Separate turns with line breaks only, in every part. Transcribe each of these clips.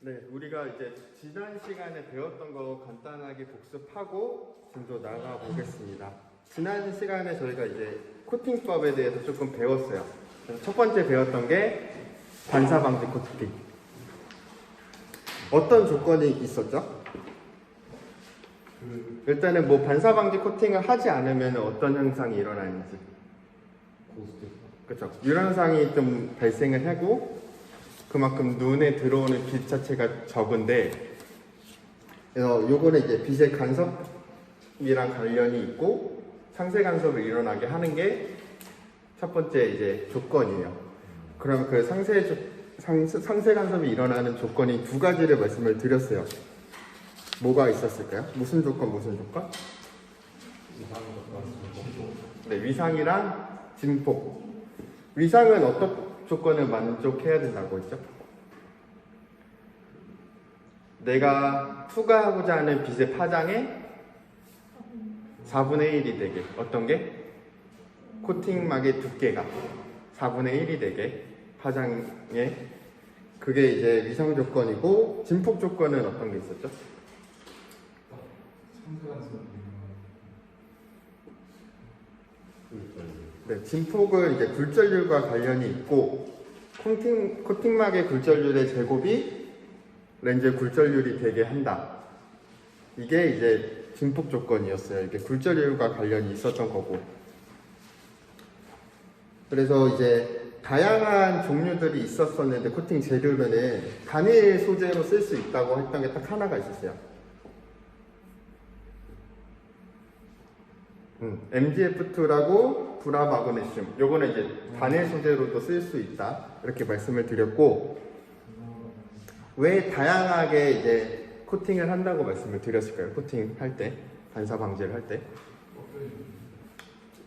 네, 우리가 이제 지난 시간에 배웠던 거 간단하게 복습하고 좀 더 나가 보겠습니다. 지난 시간에 저희가 이제 코팅법에 대해서 조금 배웠어요. 그래서 첫 번째 배웠던 게 반사 방지 코팅. 어떤 조건이 있었죠? 일단은 뭐 반사 방지 코팅을 하지 않으면 어떤 현상이 일어나는지. 그렇죠. 유람상이 좀 발생을 하고 그만큼 눈에 들어오는 빛 자체가 적은데, 그래서 요거는 이제 빛의 간섭이랑 관련이 있고 상세 간섭을 일어나게 하는 게 첫 번째 이제 조건이에요. 그럼 그 상세 간섭이 일어나는 조건이 두 가지를 말씀을 드렸어요. 뭐가 있었을까요? 무슨 조건, 무슨 조건? 네, 위상이랑 진폭. 위상은 어떤 조건을 만족해야 된다고 했죠? 내가 투과하고자 하는 빛의 파장의 4분의 1이 되게. 어떤 게? 코팅막의 두께가 4분의 1이 되게 파장에. 그게 이제 위상 조건이고, 진폭 조건은 어떤 게 있었죠? 네, 진폭은 이제 굴절률과 관련이 있고, 코팅막의 굴절률의 제곱이 렌즈 굴절률이 되게 한다. 이게 이제 진폭 조건이었어요. 이게 굴절률과 관련이 있었던 거고. 그래서 이제 다양한 종류들이 있었었는데, 코팅 재료면은 단일 소재로 쓸 수 있다고 했던 게 딱 하나가 있었어요. MgF2라고 브라마그네슘. 요거는 이제 단일 소재로도 쓸 수 있다. 이렇게 말씀을 드렸고, 왜 다양하게 이제 코팅을 한다고 말씀을 드렸을까요? 코팅 할 때, 반사 방지를 할 때.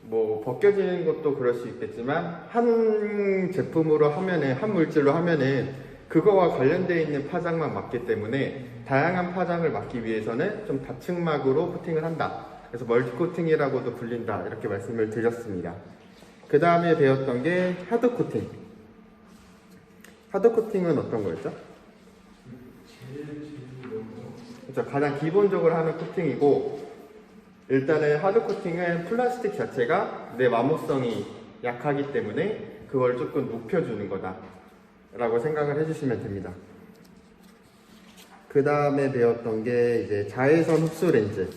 뭐 벗겨지는 것도 그럴 수 있겠지만, 한 제품으로 하면은, 한 물질로 하면은 그거와 관련되어 있는 파장만 맞기 때문에 다양한 파장을 막기 위해서는 좀 다층막으로 코팅을 한다. 그래서 멀티 코팅이라고도 불린다. 이렇게 말씀을 드렸습니다. 그 다음에 배웠던 게 하드 코팅. 하드 코팅은 어떤 거였죠? 그렇죠. 가장 기본적으로 하는 코팅이고, 일단은 하드 코팅은 플라스틱 자체가 내 마모성이 약하기 때문에 그걸 조금 높여주는 거다 라고 생각을 해주시면 됩니다. 그 다음에 배웠던 게 이제 자외선 흡수 렌즈.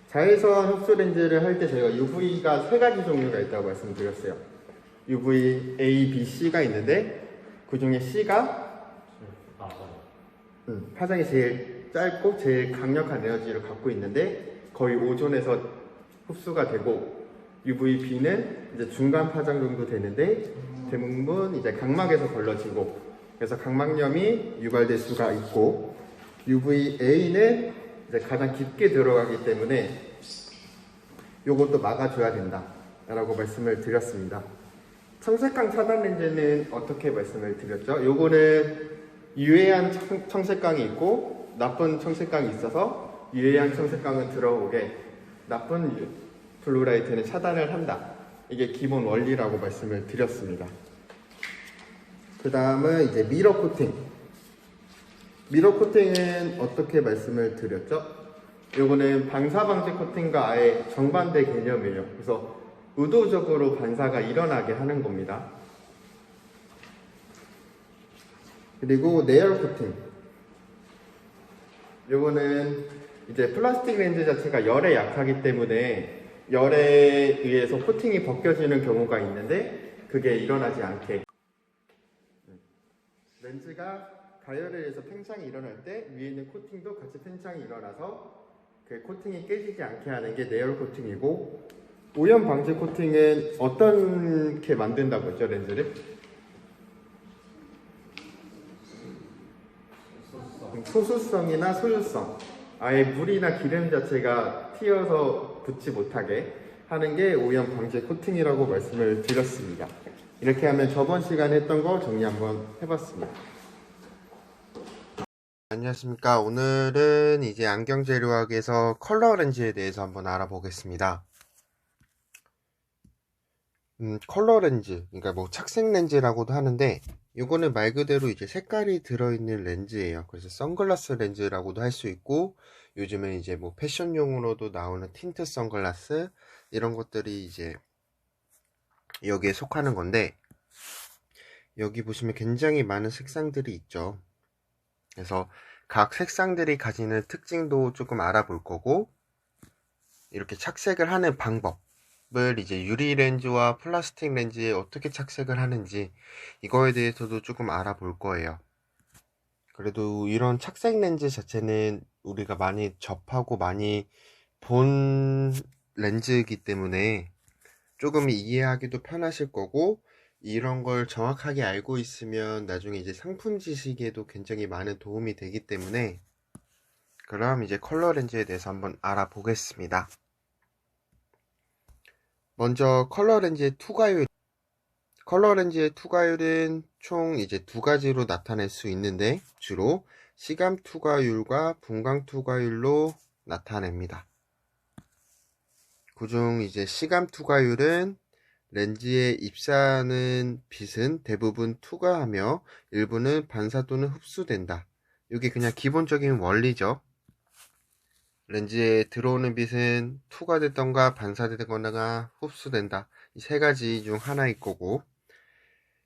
자외선 흡수 렌즈를 할 때 저희가 UV가 세 가지 종류가 있다고 말씀드렸어요. UV A, B, C가 있는데, 그 중에 C가 파장이 제일 짧고 제일 강력한 에너지를 갖고 있는데, 거의 오존에서 흡수가 되고, UVB는 이제 중간 파장 정도 되는데 대부분 이제 각막에서 걸러지고, 그래서 각막염이 유발될 수가 있고, UVA는 이제 가장 깊게 들어가기 때문에 요것도 막아줘야 된다 라고 말씀을 드렸습니다. 청색광 차단 렌즈는 어떻게 말씀을 드렸죠? 요거는 유해한 청색광이 있고 나쁜 청색광이 있어서 유해한 청색광은 들어오게, 나쁜 블루라이트는 차단을 한다. 이게 기본 원리라고 말씀을 드렸습니다. 그 다음은 이제 미러 코팅. 미러 코팅은 어떻게 말씀을 드렸죠? 요거는 반사 방지 코팅과 아예 정반대 개념이에요. 그래서 의도적으로 반사가 일어나게 하는 겁니다. 그리고 네일 코팅. 요거는 이제 플라스틱 렌즈 자체가 열에 약하기 때문에 열에 의해서 코팅이 벗겨지는 경우가 있는데, 그게 일어나지 않게 렌즈가 가열에 의해서 팽창이 일어날 때 위에 있는 코팅도 같이 팽창이 일어나서 그 코팅이 깨지지 않게 하는 게 네일 코팅이고, 오염 방지 코팅은 어떻게 만든다고 했죠, 렌즈를? 소수성이나 소유성, 아예 물이나 기름 자체가 튀어서 붙지 못하게 하는 게 오염 방지 코팅이라고 말씀을 드렸습니다. 이렇게 하면 저번 시간에 했던 거 정리 한번 해봤습니다. 안녕하십니까. 오늘은 이제 안경재료학에서 컬러 렌즈에 대해서 한번 알아보겠습니다. 컬러 렌즈, 그러니까 뭐 착색 렌즈라고도 하는데, 요거는 말 그대로 이제 색깔이 들어있는 렌즈예요. 그래서 선글라스 렌즈라고도 할 수 있고, 요즘에 이제 뭐 패션용으로도 나오는 틴트 선글라스 이런 것들이 이제 여기에 속하는 건데, 여기 보시면 굉장히 많은 색상들이 있죠. 그래서 각 색상들이 가지는 특징도 조금 알아볼 거고, 이렇게 착색을 하는 방법을 이제 유리 렌즈와 플라스틱 렌즈에 어떻게 착색을 하는지 이거에 대해서도 조금 알아볼 거예요. 그래도 이런 착색 렌즈 자체는 우리가 많이 접하고 많이 본 렌즈이기 때문에 조금 이해하기도 편하실 거고, 이런 걸 정확하게 알고 있으면 나중에 이제 상품 지식에도 굉장히 많은 도움이 되기 때문에, 그럼 이제 컬러 렌즈에 대해서 한번 알아보겠습니다. 먼저 컬러 렌즈의 투과율. 컬러 렌즈의 투과율은 총 이제 두 가지로 나타낼 수 있는데, 주로 시감 투과율과 분광 투과율로 나타냅니다. 그중 이제 시감 투과율은 렌즈에 입사하는 빛은 대부분 투과하며 일부는 반사 또는 흡수된다. 이게 그냥 기본적인 원리죠. 렌즈에 들어오는 빛은 투과되던가 반사되거나 흡수된다. 이 세 가지 중 하나일 거고,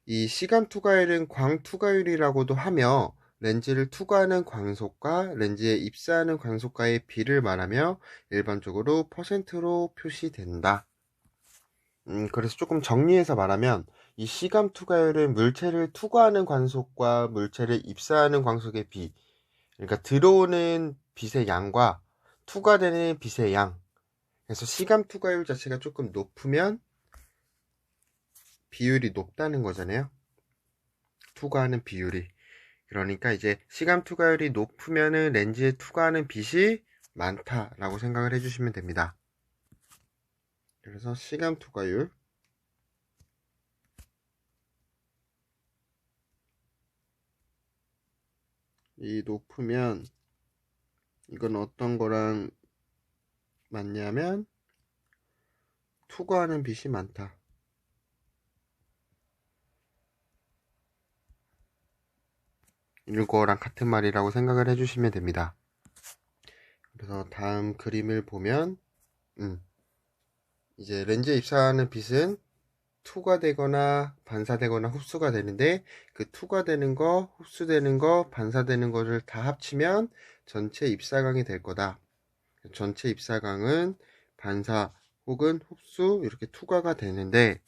이 시감 투과율은 광 투과율이라고도 하며, 렌즈를 투과하는 광속과 렌즈에 입사하는 광속과의 비를 말하며 일반적으로 %로 표시된다. 그래서 조금 정리해서 말하면, 이 시감 투과율은 물체를 투과하는 광속과 물체를 입사하는 광속의 비, 그러니까 들어오는 빛의 양과 투과되는 빛의 양, 그래서 시감 투과율 자체가 조금 높으면 비율이 높다는 거잖아요. 투과하는 비율이. 그러니까 이제 시감 투과율이 높으면은 렌즈에 투과하는 빛이 많다라고 생각을 해주시면 됩니다. 그래서 시감 투과율, 이 높으면 이건 어떤 거랑 맞냐면 투과하는 빛이 많다. 이거랑 같은 말이라고 생각을 해주시면 됩니다. 그래서 다음 그림을 보면 이제 렌즈에 입사하는 빛은 투과되거나 반사되거나 흡수가 되는데, 그 투과되는 거, 흡수되는 거, 반사되는 거를 다 합치면 전체 입사광이 될 거다. 전체 입사광은 반사 혹은 흡수 이렇게 투과가 되는데,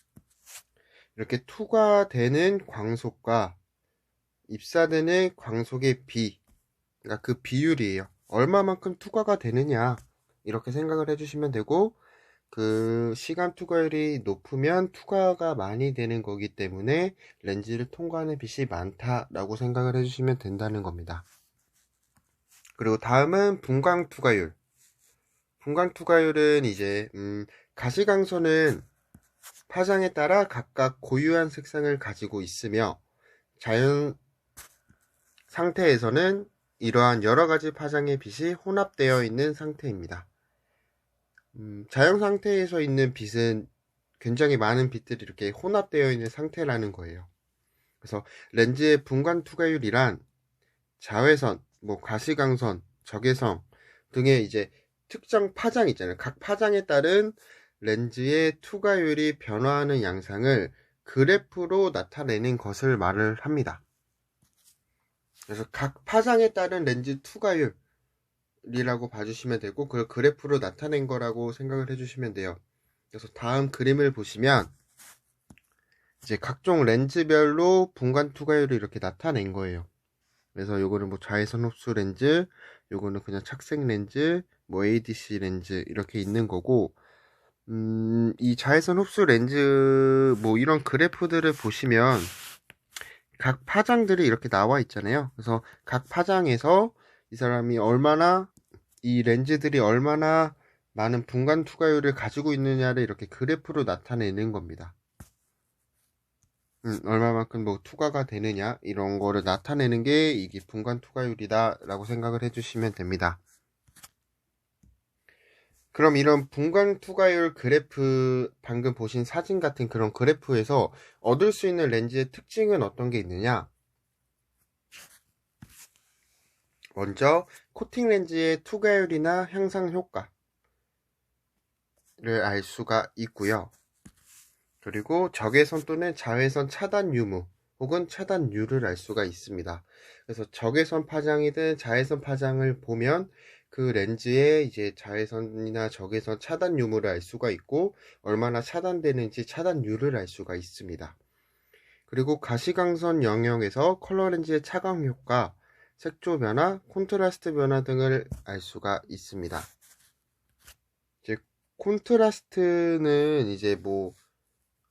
이렇게 투과되는 광속과 입사되는 광속의 비, 그러니까 그 비율이에요. 얼마만큼 투과가 되느냐 이렇게 생각을 해주시면 되고, 그 시간 투과율이 높으면 투과가 많이 되는 거기 때문에 렌즈를 통과하는 빛이 많다라고 생각을 해주시면 된다는 겁니다. 그리고 다음은 분광 투과율. 분광 투과율은 이제 가시광선은 파장에 따라 각각 고유한 색상을 가지고 있으며, 자연 상태에서는 이러한 여러가지 파장의 빛이 혼합되어 있는 상태입니다. 자연 상태에서 있는 빛은 굉장히 많은 빛들이 이렇게 혼합되어 있는 상태라는 거예요. 그래서 렌즈의 분광 투과율이란 자외선, 뭐 가시광선, 적외선 등의 이제 특정 파장 있잖아요. 각 파장에 따른 렌즈의 투과율이 변화하는 양상을 그래프로 나타내는 것을 말을 합니다. 그래서 각 파장에 따른 렌즈 투과율이라고 봐주시면 되고, 그걸 그래프로 나타낸 거라고 생각을 해주시면 돼요. 그래서 다음 그림을 보시면 이제 각종 렌즈별로 분광 투과율을 이렇게 나타낸 거예요. 그래서 요거는 뭐 자외선 흡수 렌즈, 요거는 그냥 착색 렌즈, 뭐 ADC 렌즈 이렇게 있는 거고, 이 자외선 흡수 렌즈 뭐 이런 그래프들을 보시면 각 파장들이 이렇게 나와 있잖아요. 그래서 각 파장에서 이 렌즈들이 얼마나 많은 분광 투과율을 가지고 있느냐를 이렇게 그래프로 나타내는 겁니다. 얼마만큼 뭐 투과가 되느냐 이런 거를 나타내는 게 이게 분광 투과율이다 라고 생각을 해주시면 됩니다. 그럼 이런 분광 투과율 그래프, 방금 보신 사진 같은 그런 그래프에서 얻을 수 있는 렌즈의 특징은 어떤 게 있느냐? 먼저 코팅 렌즈의 투과율이나 향상 효과를 알 수가 있고요. 그리고 적외선 또는 자외선 차단 유무 혹은 차단율을 알 수가 있습니다. 그래서 적외선 파장이든 자외선 파장을 보면 그 렌즈의 이제 자외선이나 적외선 차단 유무를 알 수가 있고 얼마나 차단되는지 차단율을 알 수가 있습니다. 그리고 가시광선 영역에서 컬러 렌즈의 차광 효과, 색조 변화, 콘트라스트 변화 등을 알 수가 있습니다. 이제 콘트라스트는 이제 뭐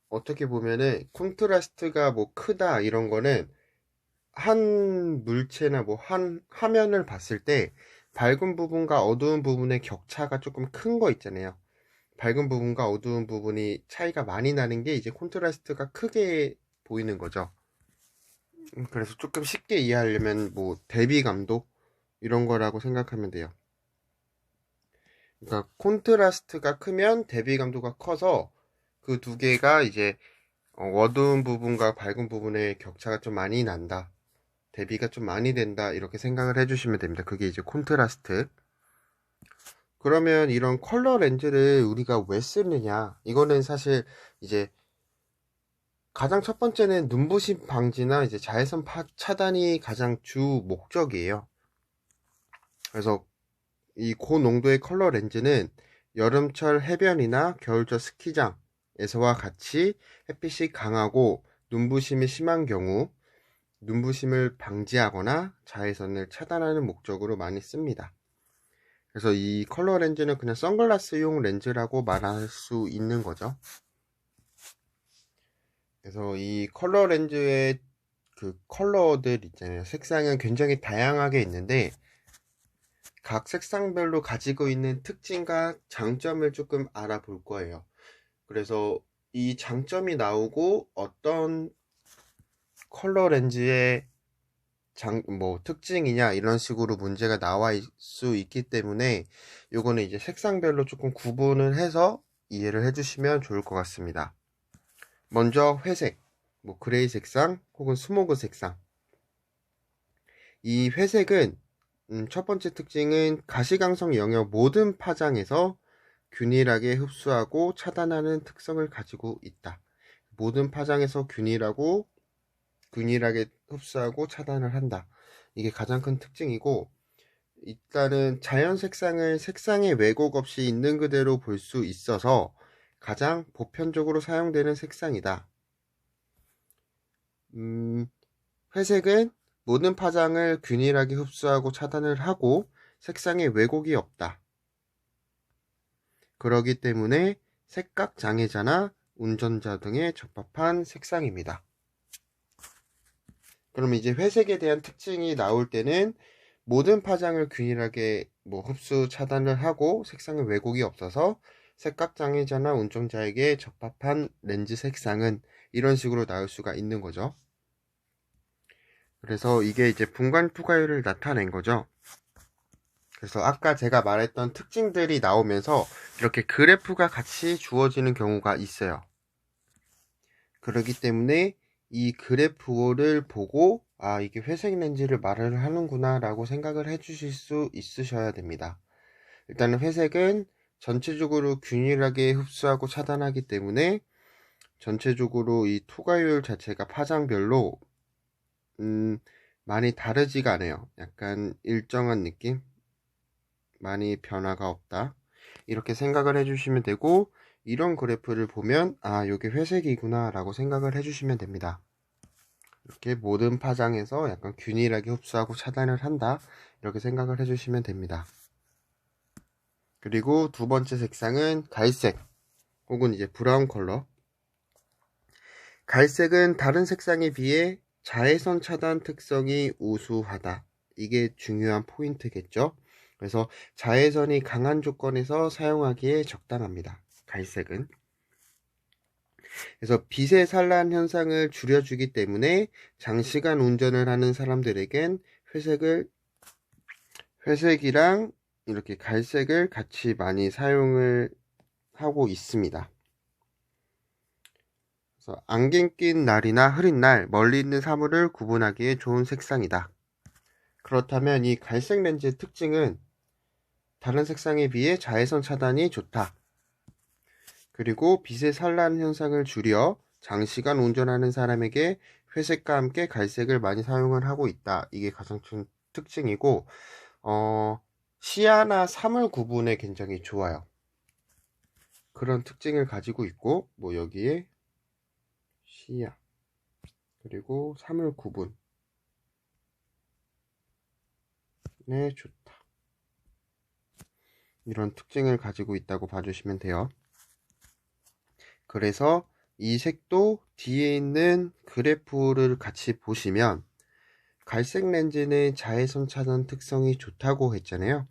어떻게 보면은 콘트라스트가 뭐 크다 이런 거는 한 물체나 뭐 한 화면을 봤을 때 밝은 부분과 어두운 부분의 격차가 조금 큰 거 있잖아요. 밝은 부분과 어두운 부분이 차이가 많이 나는 게 이제 콘트라스트가 크게 보이는 거죠. 그래서 조금 쉽게 이해하려면 뭐 대비감도 이런 거라고 생각하면 돼요. 그러니까 콘트라스트가 크면 대비감도가 커서 그 두 개가 이제 어두운 부분과 밝은 부분의 격차가 좀 많이 난다. 대비가 좀 많이 된다. 이렇게 생각을 해주시면 됩니다. 그게 이제 콘트라스트. 그러면 이런 컬러 렌즈를 우리가 왜 쓰느냐? 이거는 사실 이제 가장 첫 번째는 눈부심 방지나 이제 자외선 차단이 가장 주 목적이에요. 그래서 이 고농도의 컬러 렌즈는 여름철 해변이나 겨울철 스키장에서와 같이 햇빛이 강하고 눈부심이 심한 경우 눈부심을 방지하거나 자외선을 차단하는 목적으로 많이 씁니다. 그래서 이 컬러 렌즈는 그냥 선글라스용 렌즈라고 말할 수 있는 거죠. 그래서 이 컬러 렌즈의 그 컬러들 있잖아요. 색상은 굉장히 다양하게 있는데 각 색상별로 가지고 있는 특징과 장점을 조금 알아볼 거예요. 그래서 이 장점이 나오고 어떤 컬러 렌즈의 특징이냐 이런 식으로 문제가 나와 수 있기 때문에 요거는 이제 색상별로 조금 구분을 해서 이해를 해주시면 좋을 것 같습니다. 먼저 회색, 그레이 색상 혹은 스모그 색상. 이 회색은 첫 번째 특징은 가시광선 영역 모든 파장에서 균일하게 흡수하고 차단하는 특성을 가지고 있다. 모든 파장에서 균일하게 흡수하고 차단을 한다. 이게 가장 큰 특징이고, 일단은 자연 색상을 색상의 왜곡 없이 있는 그대로 볼 수 있어서 가장 보편적으로 사용되는 색상이다. 회색은 모든 파장을 균일하게 흡수하고 차단을 하고 색상에 왜곡이 없다. 그러기 때문에 색각 장애자나 운전자 등에 적합한 색상입니다. 그럼 이제 회색에 대한 특징이 나올 때는 모든 파장을 균일하게 흡수 차단을 하고 색상에 왜곡이 없어서 색각 장애자나 운전자에게 적합한 렌즈 색상은 이런 식으로 나올 수가 있는 거죠. 그래서 이게 이제 분광 투과율을 나타낸 거죠. 그래서 아까 제가 말했던 특징들이 나오면서 이렇게 그래프가 같이 주어지는 경우가 있어요. 그렇기 때문에 이 그래프를 보고 이게 회색 렌즈를 말을 하는구나 라고 생각을 해 주실 수 있으셔야 됩니다. 일단은 회색은 전체적으로 균일하게 흡수하고 차단하기 때문에 전체적으로 이 투과율 자체가 파장별로 많이 다르지가 않아요. 약간 일정한 느낌? 많이 변화가 없다. 이렇게 생각을 해주시면 되고, 이런 그래프를 보면 이게 회색이구나 라고 생각을 해주시면 됩니다. 이렇게 모든 파장에서 약간 균일하게 흡수하고 차단을 한다. 이렇게 생각을 해주시면 됩니다. 그리고 두 번째 색상은 갈색 혹은 이제 브라운 컬러. 갈색은 다른 색상에 비해 자외선 차단 특성이 우수하다. 이게 중요한 포인트겠죠. 그래서 자외선이 강한 조건에서 사용하기에 적당합니다. 갈색은. 그래서 빛의 산란 현상을 줄여주기 때문에 장시간 운전을 하는 사람들에겐 회색이랑 이렇게 갈색을 같이 많이 사용을 하고 있습니다. 그래서 안경 낀 날이나 흐린 날 멀리 있는 사물을 구분하기에 좋은 색상이다. 그렇다면 이 갈색 렌즈의 특징은 다른 색상에 비해 자외선 차단이 좋다. 그리고 빛의 산란 현상을 줄여 장시간 운전하는 사람에게 회색과 함께 갈색을 많이 사용을 하고 있다. 이게 가장 큰 특징이고, 시야나 사물 구분에 굉장히 좋아요. 그런 특징을 가지고 있고, 뭐 여기에 시야, 그리고 사물 구분에 좋다. 이런 특징을 가지고 있다고 봐주시면 돼요. 그래서 이 색도 뒤에 있는 그래프를 같이 보시면 갈색 렌즈는 자외선 차단 특성이 좋다고 했잖아요.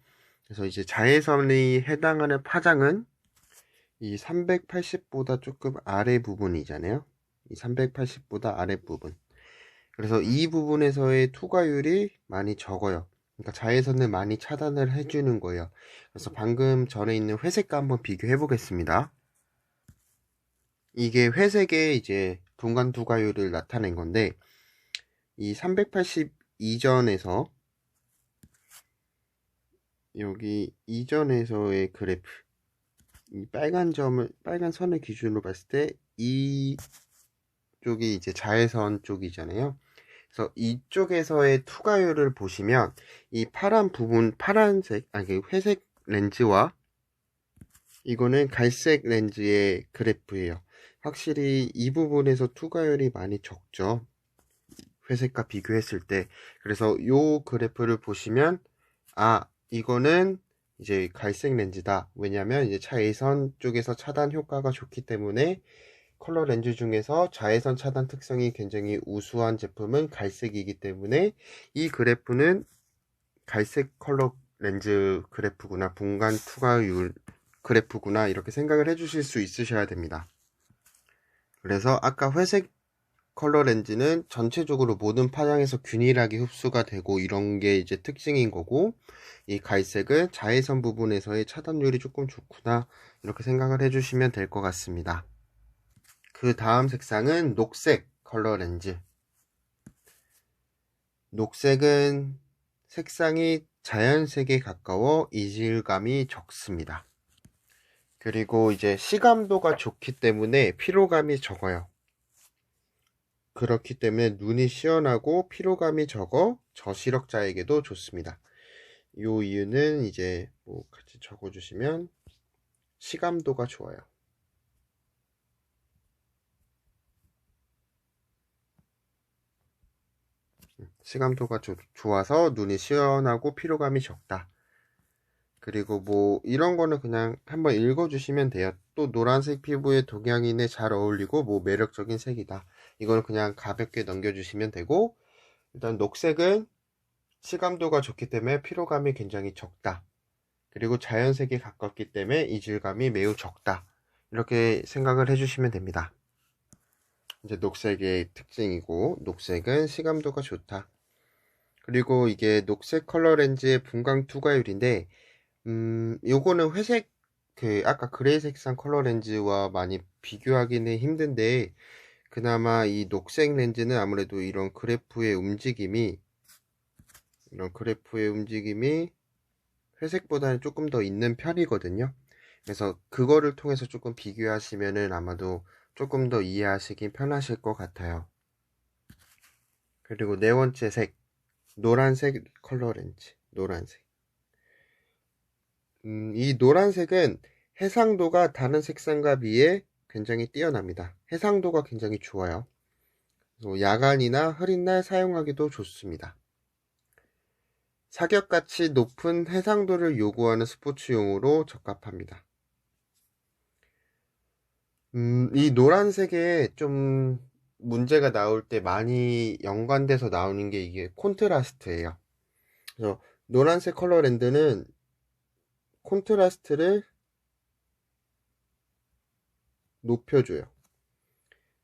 그래서 이제 자외선이 해당하는 파장은 이 380보다 조금 아래 부분이잖아요. 이 380보다 아래 부분. 그래서 이 부분에서의 투과율이 많이 적어요. 그러니까 자외선을 많이 차단을 해주는 거예요. 그래서 방금 전에 있는 회색과 한번 비교해 보겠습니다. 이게 회색의 이제 분간 투과율을 나타낸 건데, 이 380 이전에서 여기 이전에서의 그래프, 이 빨간 선을 기준으로 봤을 때 이쪽이 이제 자외선 쪽이잖아요. 그래서 이쪽에서의 투과율을 보시면 이 파란 부분, 회색 렌즈와 이거는 갈색 렌즈의 그래프예요. 확실히 이 부분에서 투과율이 많이 적죠. 회색과 비교했을 때. 그래서 요 그래프를 보시면 이거는 이제 갈색 렌즈다. 왜냐면 이제 자외선 쪽에서 차단 효과가 좋기 때문에 컬러 렌즈 중에서 자외선 차단 특성이 굉장히 우수한 제품은 갈색이기 때문에 이 그래프는 갈색 컬러 렌즈 그래프구나, 분간 투과율 그래프구나, 이렇게 생각을 해주실 수 있으셔야 됩니다. 그래서 아까 회색 컬러 렌즈는 전체적으로 모든 파장에서 균일하게 흡수가 되고 이런 게 이제 특징인 거고, 이 갈색은 자외선 부분에서의 차단율이 조금 좋구나, 이렇게 생각을 해주시면 될 것 같습니다. 그 다음 색상은 녹색 컬러 렌즈. 녹색은 색상이 자연색에 가까워 이질감이 적습니다. 그리고 이제 시감도가 좋기 때문에 피로감이 적어요. 그렇기 때문에 눈이 시원하고 피로감이 적어 저시력자에게도 좋습니다. 이 이유는 이제 뭐 같이 적어주시면 시감도가 좋아요. 시감도가 좋아서 눈이 시원하고 피로감이 적다. 그리고 뭐 이런 거는 그냥 한번 읽어주시면 돼요. 또 노란색 피부에 동양인에 잘 어울리고 뭐 매력적인 색이다. 이거는 그냥 가볍게 넘겨주시면 되고, 일단 녹색은 시감도가 좋기 때문에 피로감이 굉장히 적다. 그리고 자연색에 가깝기 때문에 이질감이 매우 적다. 이렇게 생각을 해주시면 됩니다. 이제 녹색의 특징이고, 녹색은 시감도가 좋다. 그리고 이게 녹색 컬러 렌즈의 분광 투과율인데, 요거는 회색, 아까 그레이 색상 컬러 렌즈와 많이 비교하기는 힘든데, 그나마 이 녹색 렌즈는 아무래도 이런 그래프의 움직임이 회색보다는 조금 더 있는 편이거든요. 그래서 그거를 통해서 조금 비교하시면은 아마도 조금 더 이해하시기 편하실 것 같아요. 그리고 네 번째 색, 노란색 컬러 렌즈, 노란색. 이 노란색은 해상도가 다른 색상과 비해 굉장히 뛰어납니다. 해상도가 굉장히 좋아요. 그래서 야간이나 흐린 날 사용하기도 좋습니다. 사격같이 높은 해상도를 요구하는 스포츠용으로 적합합니다. 이 노란색에 좀 문제가 나올 때 많이 연관돼서 나오는 게 이게 콘트라스트예요. 그래서 노란색 컬러 렌즈는 콘트라스트를 높여줘요.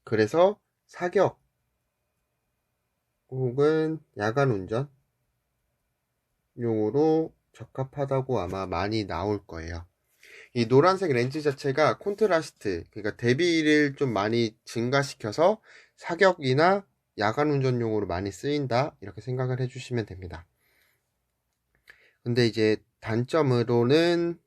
그래서 사격 혹은 야간 운전 용으로 적합하다고 아마 많이 나올 거예요. 이 노란색 렌즈 자체가 콘트라스트, 그러니까 대비를 좀 많이 증가시켜서 사격이나 야간 운전용으로 많이 쓰인다, 이렇게 생각을 해주시면 됩니다. 근데 이제 단점으로는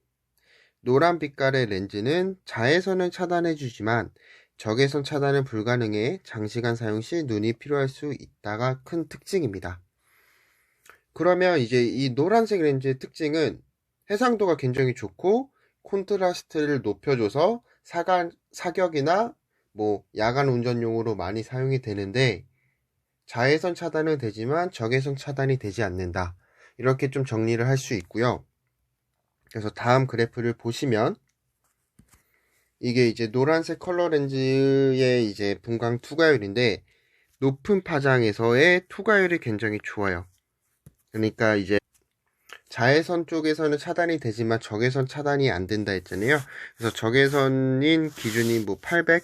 노란 빛깔의 렌즈는 자외선을 차단해주지만 적외선 차단은 불가능해 장시간 사용 시 눈이 필요할 수 있다가 큰 특징입니다. 그러면 이제 이 노란색 렌즈의 특징은 해상도가 굉장히 좋고 콘트라스트를 높여줘서 사격이나 뭐 야간 운전용으로 많이 사용이 되는데 자외선 차단은 되지만 적외선 차단이 되지 않는다. 이렇게 좀 정리를 할 수 있고요. 그래서 다음 그래프를 보시면 이게 이제 노란색 컬러 렌즈의 이제 분광 투과율인데 높은 파장에서의 투과율이 굉장히 좋아요. 그러니까 이제 자외선 쪽에서는 차단이 되지만 적외선 차단이 안 된다 했잖아요. 그래서 적외선인 기준이 뭐 800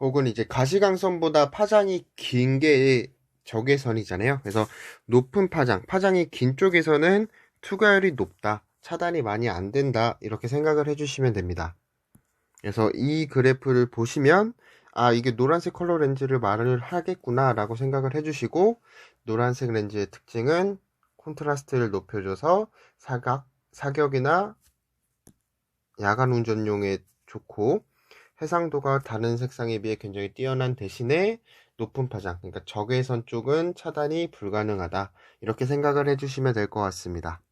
혹은 이제 가시광선보다 파장이 긴 게 적외선이잖아요. 그래서 높은 파장이 긴 쪽에서는 투과율이 높다, 차단이 많이 안 된다, 이렇게 생각을 해주시면 됩니다. 그래서 이 그래프를 보시면 아, 이게 노란색 컬러 렌즈를 말을 하겠구나 라고 생각을 해주시고, 노란색 렌즈의 특징은 콘트라스트를 높여줘서 사격이나 야간 운전용에 좋고 해상도가 다른 색상에 비해 굉장히 뛰어난 대신에 높은 파장, 그러니까 적외선 쪽은 차단이 불가능하다, 이렇게 생각을 해주시면 될 것 같습니다.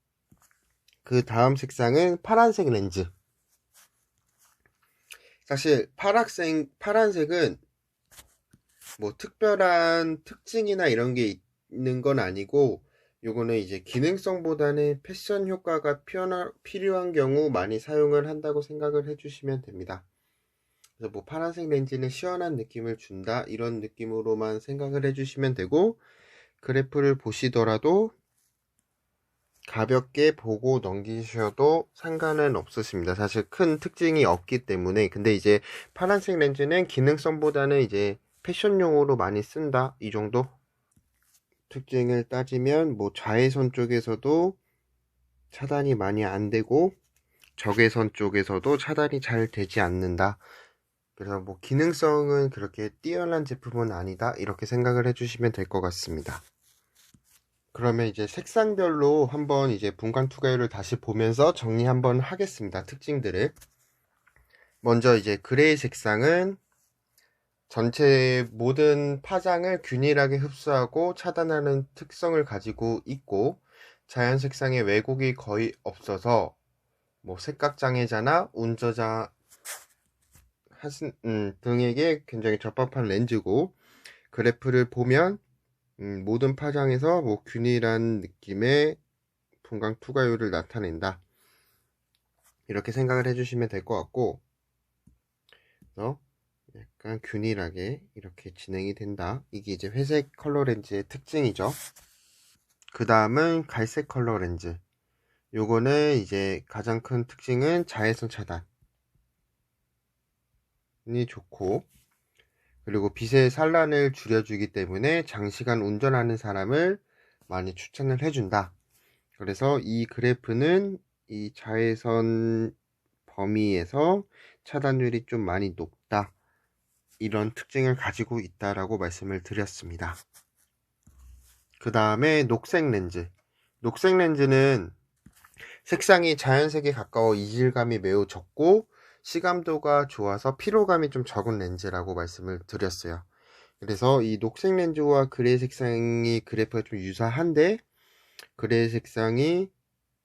그 다음 색상은 파란색 렌즈. 사실 파란색은 뭐 특별한 특징이나 이런 게 있는 건 아니고, 요거는 이제 기능성보다는 패션 효과가 필요한 경우 많이 사용을 한다고 생각을 해주시면 됩니다. 그래서 뭐 파란색 렌즈는 시원한 느낌을 준다, 이런 느낌으로만 생각을 해주시면 되고, 그래프를 보시더라도 가볍게 보고 넘기셔도 상관은 없으십니다. 사실 큰 특징이 없기 때문에. 근데 이제 파란색 렌즈는 기능성보다는 이제 패션용으로 많이 쓴다, 이 정도 특징을 따지면 뭐 자외선 쪽에서도 차단이 많이 안 되고 적외선 쪽에서도 차단이 잘 되지 않는다. 그래서 뭐 기능성은 그렇게 뛰어난 제품은 아니다, 이렇게 생각을 해주시면 될 것 같습니다. 그러면 이제 색상별로 한번 이제 분광 투과율을 다시 보면서 정리 한번 하겠습니다. 특징들을. 먼저 이제 그레이 색상은 전체 모든 파장을 균일하게 흡수하고 차단하는 특성을 가지고 있고, 자연 색상의 왜곡이 거의 없어서 뭐 색각장애자나 운전자 등에게 굉장히 적합한 렌즈고, 그래프를 보면 모든 파장에서 뭐 균일한 느낌의 분광 투과율을 나타낸다, 이렇게 생각을 해주시면 될 것 같고, 그래서 약간 균일하게 이렇게 진행이 된다, 이게 이제 회색 컬러 렌즈의 특징이죠. 그 다음은 갈색 컬러 렌즈. 요거는 이제 가장 큰 특징은 자외선 차단이 좋고, 그리고 빛의 산란을 줄여주기 때문에 장시간 운전하는 사람을 많이 추천을 해준다. 그래서 이 그래프는 이 자외선 범위에서 차단율이 좀 많이 높다, 이런 특징을 가지고 있다라고 말씀을 드렸습니다. 그 다음에 녹색 렌즈. 녹색 렌즈는 색상이 자연색에 가까워 이질감이 매우 적고 시감도가 좋아서 피로감이 좀 적은 렌즈라고 말씀을 드렸어요. 그래서 이 녹색 렌즈와 그레이 색상이 그래프가 좀 유사한데, 그레이 색상이,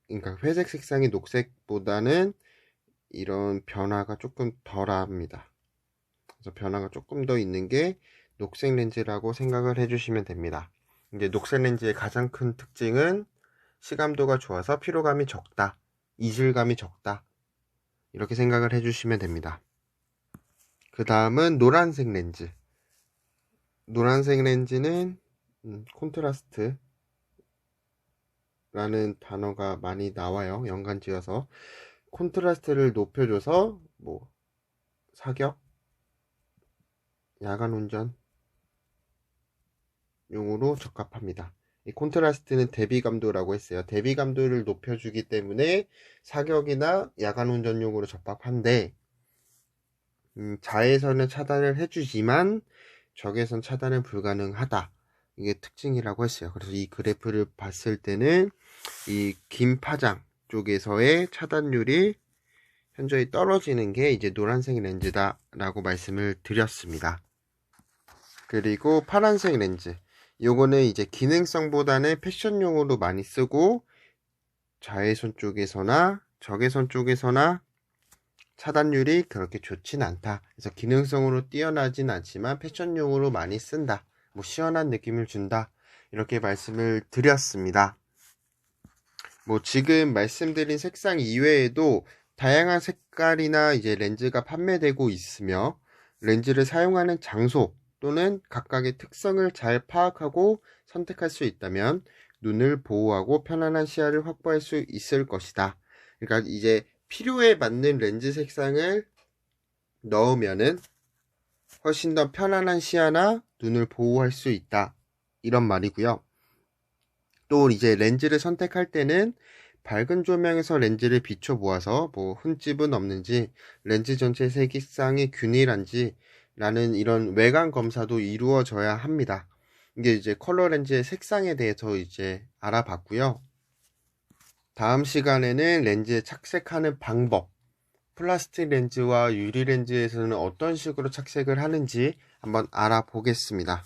그러니까 회색 색상이 녹색보다는 이런 변화가 조금 덜합니다. 그래서 변화가 조금 더 있는 게 녹색 렌즈라고 생각을 해주시면 됩니다. 이제 녹색 렌즈의 가장 큰 특징은 시감도가 좋아서 피로감이 적다, 이질감이 적다, 이렇게 생각을 해주시면 됩니다. 그 다음은 노란색 렌즈. 노란색 렌즈는 콘트라스트 라는 단어가 많이 나와요, 연관지어서. 콘트라스트를 높여줘서 뭐 사격, 야간 운전 용으로 적합합니다. 이 콘트라스트는 대비 감도라고 했어요. 대비 감도를 높여주기 때문에 사격이나 야간 운전용으로 적합한데, 자외선은 차단을 해주지만 적외선 차단은 불가능하다. 이게 특징이라고 했어요. 그래서 이 그래프를 봤을 때는 이 긴 파장 쪽에서의 차단율이 현저히 떨어지는 게 이제 노란색 렌즈다 라고 말씀을 드렸습니다. 그리고 파란색 렌즈, 요거는 이제 기능성보다는 패션용으로 많이 쓰고 자외선 쪽에서나 적외선 쪽에서나 차단율이 그렇게 좋진 않다. 그래서 기능성으로 뛰어나진 않지만 패션용으로 많이 쓴다. 뭐 시원한 느낌을 준다. 이렇게 말씀을 드렸습니다. 뭐 지금 말씀드린 색상 이외에도 다양한 색깔이나 이제 렌즈가 판매되고 있으며 렌즈를 사용하는 장소 또는 각각의 특성을 잘 파악하고 선택할 수 있다면 눈을 보호하고 편안한 시야를 확보할 수 있을 것이다. 그러니까 이제 필요에 맞는 렌즈 색상을 넣으면은 훨씬 더 편안한 시야나 눈을 보호할 수 있다. 이런 말이고요. 또 이제 렌즈를 선택할 때는 밝은 조명에서 렌즈를 비춰 보아서 뭐 흠집은 없는지 렌즈 전체 색상이 균일한지 라는 이런 외관 검사도 이루어져야 합니다. 이게 이제 컬러 렌즈의 색상에 대해서 이제 알아봤고요. 다음 시간에는 렌즈에 착색하는 방법, 플라스틱 렌즈와 유리 렌즈에서는 어떤 식으로 착색을 하는지 한번 알아보겠습니다.